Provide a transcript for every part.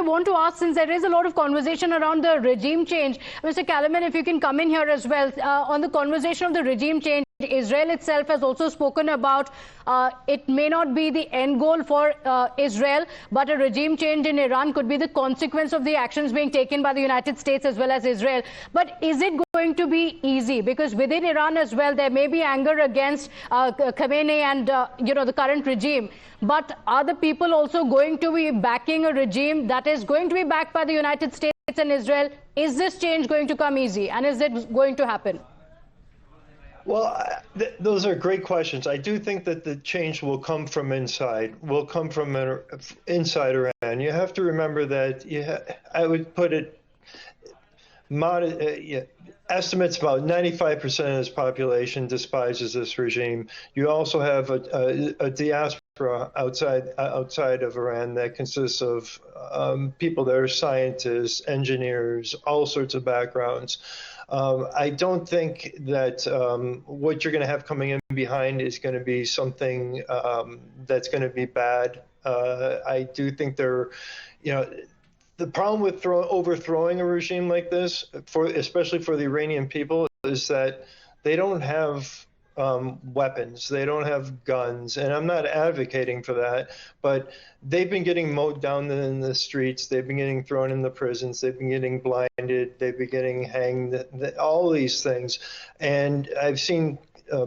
want to ask, since there is a lot of conversation around the regime change, Mr. Kalaman, if you can come in here as well, on the conversation of the regime change. Israel itself has also spoken about it may not be the end goal for Israel, but a regime change in Iran could be the consequence of the actions being taken by the United States as well as Israel. But is it going to be easy? Because within Iran as well, there may be anger against Khamenei and the current regime. But are the people also going to be backing a regime that is going to be backed by the United States and Israel? Is this change going to come easy, and is it going to happen? Well, those are great questions. I do think that the change will come from inside, inside Iran. You have to remember that I would put it, estimates about 95% of this population despises this regime. You also have a diaspora outside of Iran that consists of people that are scientists, engineers, all sorts of backgrounds. I don't think that what you're going to have coming in behind is going to be something that's going to be bad. I do think the problem with overthrowing a regime like this, especially for the Iranian people, is that they don't have weapons, they don't have guns, and I'm not advocating for that, but they've been getting mowed down in the streets, they've been getting thrown in the prisons, they've been getting blinded, they've been getting hanged, all these things. And I've seen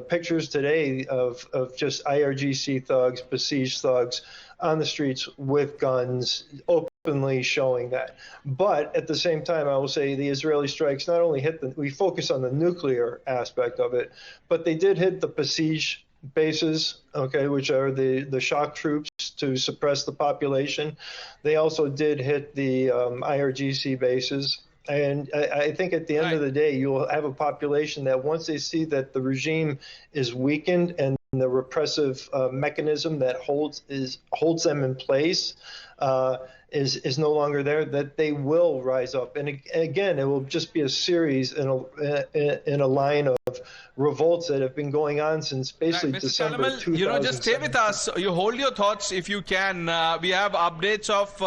pictures today of just IRGC thugs, besieged thugs on the streets with guns, openly showing that. But at the same time, I will say the Israeli strikes not only we focus on the nuclear aspect of it, but they did hit the besieged bases, okay, which are the shock troops to suppress the population. They also did hit the IRGC bases. And I think at the end of the day, you'll have a population that once they see that the regime is weakened and the repressive mechanism that holds them in place is no longer there, that they will rise up. And again, it will just be a series in a line of revolts that have been going on since basically December 2017. Just stay with us. You hold your thoughts if you can. We have updates of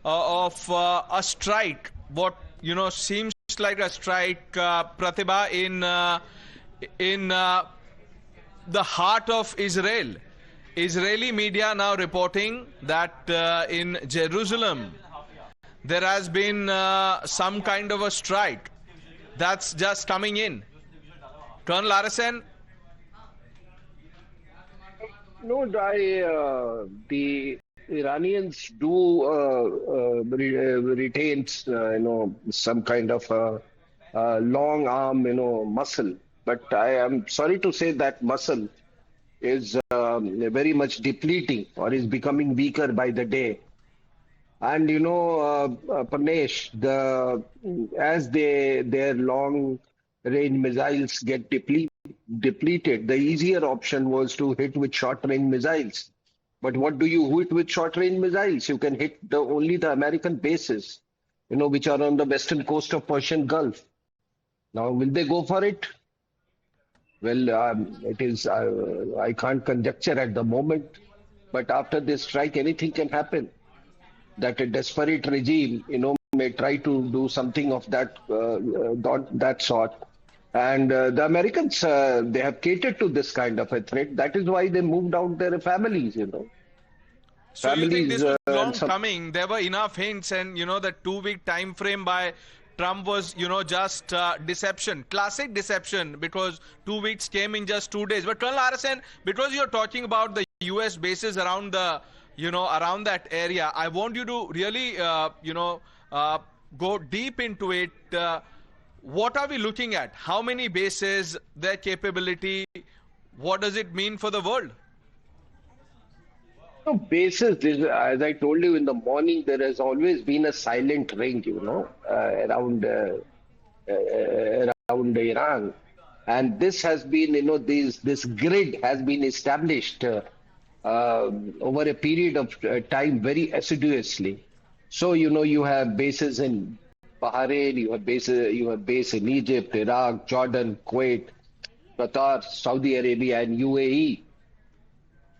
a strike. What seems like a strike, Pratibha, in the heart of Israel. Israeli media now reporting that in Jerusalem there has been some kind of a strike that's just coming in. Colonel Araghchi? No, the Iranians do retain, some kind of long arm, muscle. But I am sorry to say that muscle is very much depleting or is becoming weaker by the day. And Pranesh, as their long range missiles get depleted, the easier option was to hit with short range missiles. But what do you hit with short range missiles? You can hit only the American bases, which are on the western coast of Persian Gulf. Now, will they go for it? Well, it is, I can't conjecture at the moment, but after this strike, anything can happen. That a desperate regime, may try to do something of that sort. And the Americans, they have catered to this kind of a threat. That is why they moved out their families, So families, you think this was long coming? There were enough hints, and the 2-week time frame by Trump was, just deception, classic deception, because 2 weeks came in just 2 days. But Colonel Araghchi, because you're talking about the U.S. bases around the, around that area, I want you to really, go deep into it. What are we looking at? How many bases, their capability? What does it mean for the world? Bases, as I told you in the morning, there has always been a silent ring, around Iran. And this has been, this grid has been established over a period of time very assiduously. So, you have bases in Bahrain, you have base in Egypt, Iraq, Jordan, Kuwait, Qatar, Saudi Arabia, and UAE.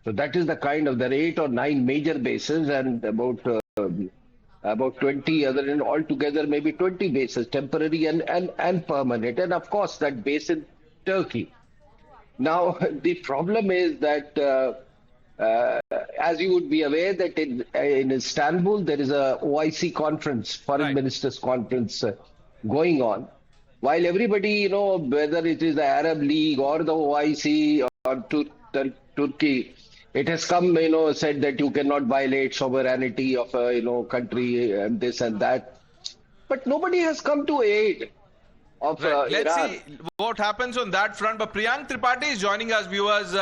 So that is the kind of, there are 8 or 9 major bases and about about 20 other, and altogether maybe 20 bases, temporary and permanent. And of course, that base in Turkey. Now, the problem is that, as you would be aware, that in Istanbul, there is a OIC conference, Foreign Ministers Conference going on. While everybody, whether it is the Arab League or the OIC or Turkey, it has come, said that you cannot violate sovereignty of a, country and this and that. But nobody has come to aid of Let's Iran. see what happens on that front. But Priyank Tripathi is joining us, viewers,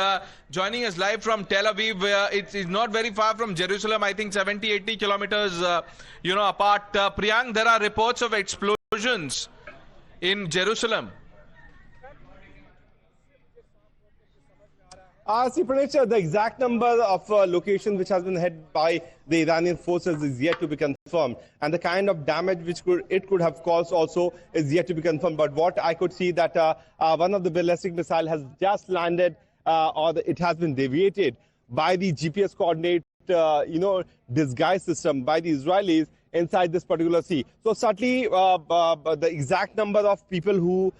joining us live from Tel Aviv. It's not very far from Jerusalem, I think 70, 80 kilometers, apart. Priyank, there are reports of explosions in Jerusalem. See, Pranesh, the exact number of locations which has been hit by the Iranian forces is yet to be confirmed, and the kind of damage which it could have caused also is yet to be confirmed. But what I could see that one of the ballistic missile has just landed, it has been deviated by the GPS coordinate, disguise system by the Israelis inside this particular sea. So certainly the exact number of people who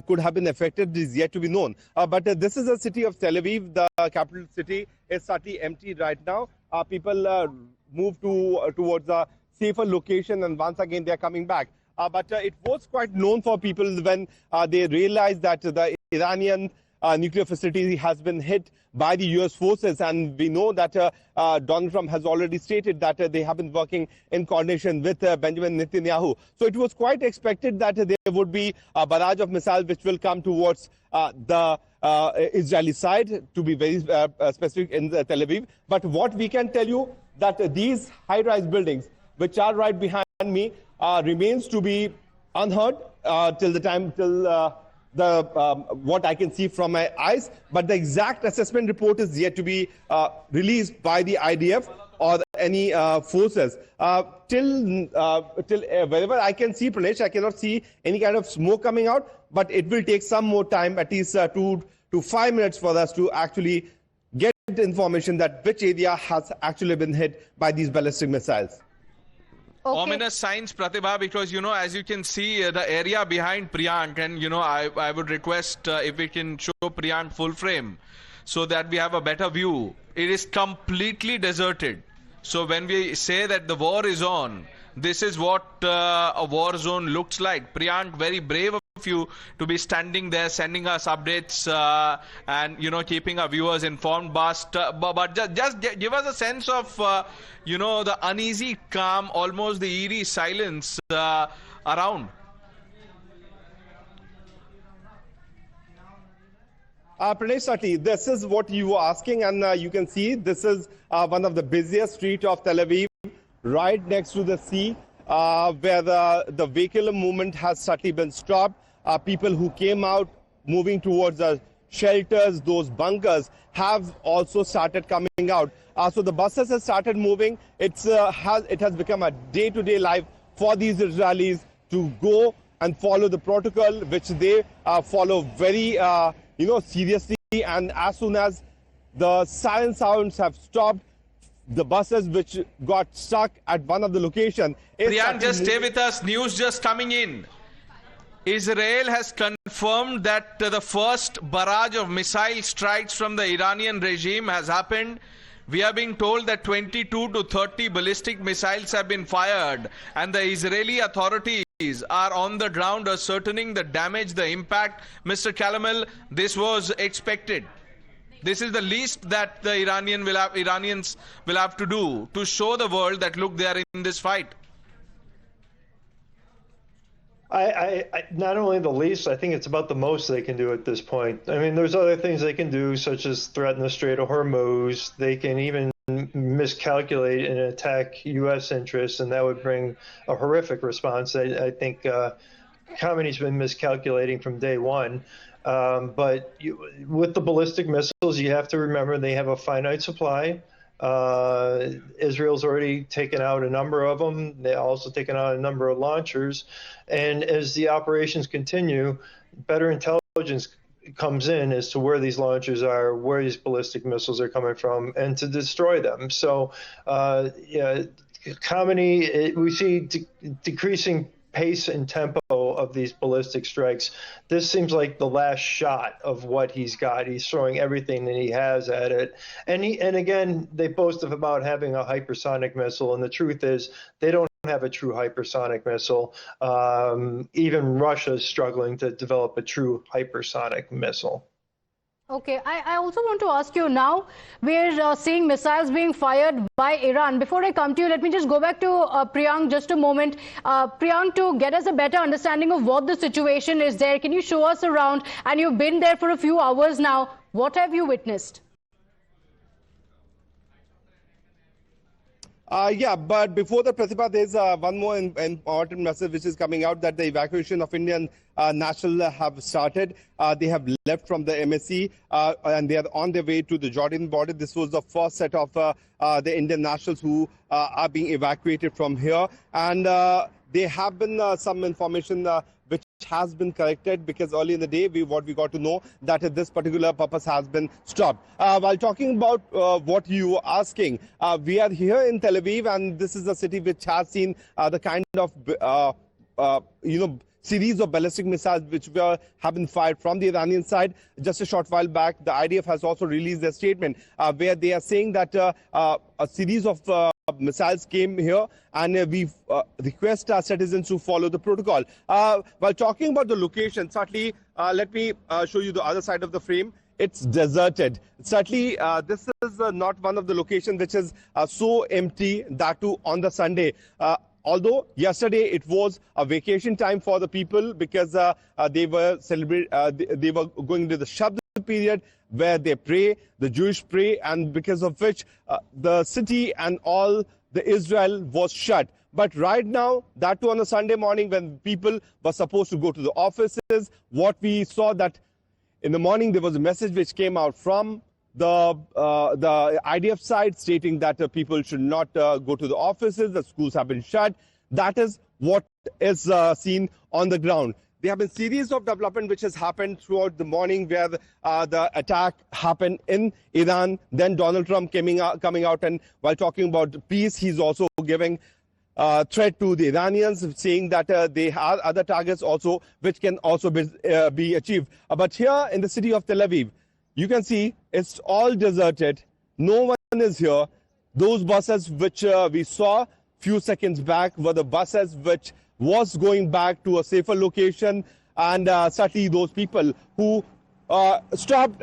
could have been affected is yet to be known. But this is the city of Tel Aviv, the capital city. Is certainly empty right now. People move towards a safer location, and once again they are coming back. But it was quite known for people when they realized that the Iranian nuclear facility has been hit by the US forces, and we know that Donald Trump has already stated that they have been working in coordination with Benjamin Netanyahu. So it was quite expected that there would be a barrage of missiles which will come towards the Israeli side, to be very specific, in Tel Aviv. But what we can tell you that these high-rise buildings which are right behind me remains to be unheard till what I can see from my eyes, but the exact assessment report is yet to be released by the IDF or any forces. Till wherever I can see, Pranesh, I cannot see any kind of smoke coming out, but it will take some more time, at least 2 to 5 minutes, for us to actually get information that which area has actually been hit by these ballistic missiles. Okay. Ominous signs, Pratibha, because, as you can see, the area behind Priyank, and, I would request if we can show Priyank full frame so that we have a better view. It is completely deserted. So when we say that the war is on, this is what a war zone looks like. Priyank, very brave of you to be standing there, sending us updates and, keeping our viewers informed. But just give us a sense of, the uneasy calm, almost the eerie silence around. Pranesh, this is what you were asking, and you can see this is one of the busiest streets of Tel Aviv, right next to the sea, where the vehicular movement has certainly been stopped. People who came out moving towards the shelters, those bunkers, have also started coming out. So the buses have started moving. It has become a day-to-day life for these Israelis to go and follow the protocol, which they follow very seriously. And as soon as the siren sounds have stopped, the buses which got stuck at one of the locations. Priyank, just stay with us. News just coming in. Israel has confirmed that the first barrage of missile strikes from the Iranian regime has happened. We are being told that 22 to 30 ballistic missiles have been fired, and the Israeli authorities are on the ground ascertaining the damage, the impact. Mr. Kalamel, this was expected. This is the least that the Iranians will have to do to show the world that, look, they are in this fight. I not only the least, I think it's about the most they can do at this point. I mean, there's other things they can do, such as threaten the Strait of Hormuz. They can even miscalculate and attack U.S. interests, and that would bring a horrific response. I think Khamenei's been miscalculating from day one. But with the ballistic missiles, you have to remember they have a finite supply. Israel's already taken out a number of them. They also taken out a number of launchers. And as the operations continue, better intelligence comes in as to where these launchers are, where these ballistic missiles are coming from, and to destroy them. So, we see decreasing pace and tempo of these ballistic strikes. This seems like the last shot of what he's got. He's throwing everything that he has at it. And again, they boast about having a hypersonic missile, and the truth is they don't have a true hypersonic missile. Even Russia is struggling to develop a true hypersonic missile. Okay, I also want to ask you now, we're seeing missiles being fired by Iran. Before I come to you, let me just go back to Priyank just a moment. Priyank, to get us a better understanding of what the situation is there, can you show us around? And you've been there for a few hours now. What have you witnessed? Yeah, but before the Pratibha, there's one more important message which is coming out, that the evacuation of Indian nationals have started. They have left from the MSC and they are on their way to the Jordan border. This was the first set of the Indian nationals who are being evacuated from here. And there have been some information which has been corrected, because early in the day what we got to know that this particular purpose has been stopped. While talking about what you were asking, we are here in Tel Aviv, and this is a city which has seen the kind of series of ballistic missiles which have been fired from the Iranian side. Just a short while back, the IDF has also released a statement where they are saying that a series of missiles came here, and we request our citizens to follow the protocol. While talking about the location, certainly, let me show you the other side of the frame. It's deserted. Certainly, this is not one of the locations which is so empty, that too on the Sunday. Although yesterday it was a vacation time for the people, because they were they were going into the Shabd period where they pray, the Jewish pray, and because of which the city and all the Israel was shut. But right now, that too on a Sunday morning when people were supposed to go to the offices, what we saw that in the morning there was a message which came out from the IDF side stating that people should not go to the offices, the schools have been shut. That is what is seen on the ground. There have been series of development which has happened throughout the morning, where the attack happened in Iran. Then Donald Trump coming out, and while talking about peace, he's also giving threat to the Iranians, saying that they have other targets also which can also be achieved. But here in the city of Tel Aviv, you can see it's all deserted. No one is here. Those buses which we saw few seconds back were the buses which was going back to a safer location, and certainly those people who stopped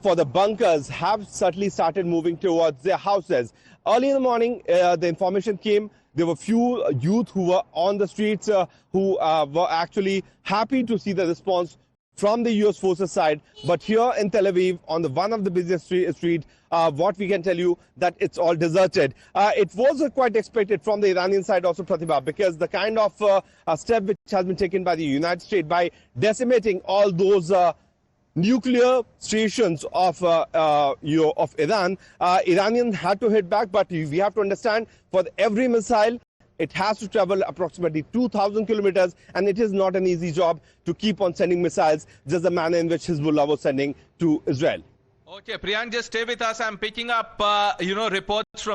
for the bunkers have certainly started moving towards their houses. Early in the morning, the information came. There were few youth who were on the streets who were actually happy to see the response from the US forces side. But here in Tel Aviv, on one of the busiest street, what we can tell you that it's all deserted. It was quite expected from the Iranian side also, Pratibha, because the kind of step which has been taken by the United States by decimating all those nuclear stations of Iran, Iranians had to hit back. But we have to understand, for every missile, it has to travel approximately 2,000 kilometers, and it is not an easy job to keep on sending missiles, just the manner in which Hezbollah was sending to Israel. Okay, Priyank, just stay with us. I'm picking up, reports from